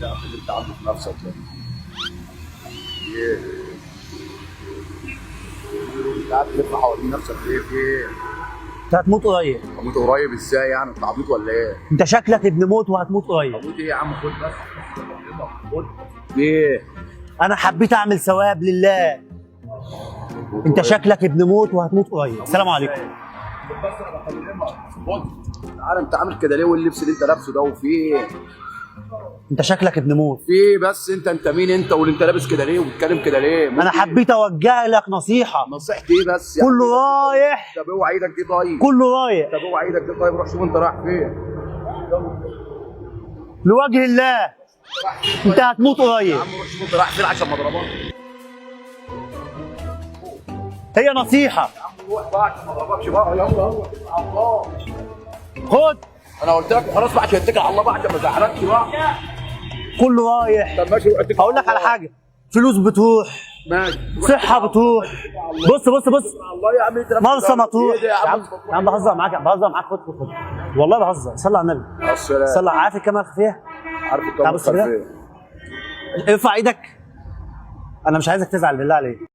يا عم اللي انت عامله في نفسك ده ايه؟ انت قاعد تلف حوالين نفسك ليه؟ في ايه؟ انت هتموت قريب. هموت قريب ازاي يعني؟ انت عبيط ولا ايه؟ انت شكلك ابن موت وهتموت قريب. هموت ايه يا عم؟ خد بس خد. في ايه؟ انا حبيت اعمل ثواب لله. انت شكلك ابن موت وهتموت قريب. السلام عليكم. بس انا بكلمك. خد تعالى، انت عامل كده ليه واللبس اللي انت لابسه ده وفي ايه؟ انت شكلك ابن موت. في ايه بس؟ انت مين انت واللي انت لابس كده ليه وبتتكلم كده ليه؟ انا حبيت اوجه لك نصيحه. نصيحتي ايه بس يعني؟ كله رايح. طب اوعى ايدك دي طيب. كله رايح طب اوعى ايدك دي طيب، روح شوف انت رايح فين. لوجه الله. انت هتموت يا قريب. عم روح شوف انت رايح فين عشان ما اضربكش. هي نصيحه. يا عم روح بقى عشان ما اضربكش بقى. يلا اتكل على الله. خد. انا قلت لك خلاص بقى عشان اتكل على الله بقى عشان ما ازعلكش بقى. كله رايح. طب ماشي روح اتكل. هقول لك على حاجه، فلوس بتروح، ماشي. صحه بتروح. بص بص بص، الله يا عم انت مرسى مطروح. ايه ده يا عم بهزر معاك، بهزر معاك. خد خد خد، والله بهزر. صلي على النبي. السلام. صلي. عارف الكاميرا الخفيه؟ عارف الكاميرا بص كده. الخلفيه. ارفع ايدك. انا مش عايزك تزعل بالله عليك.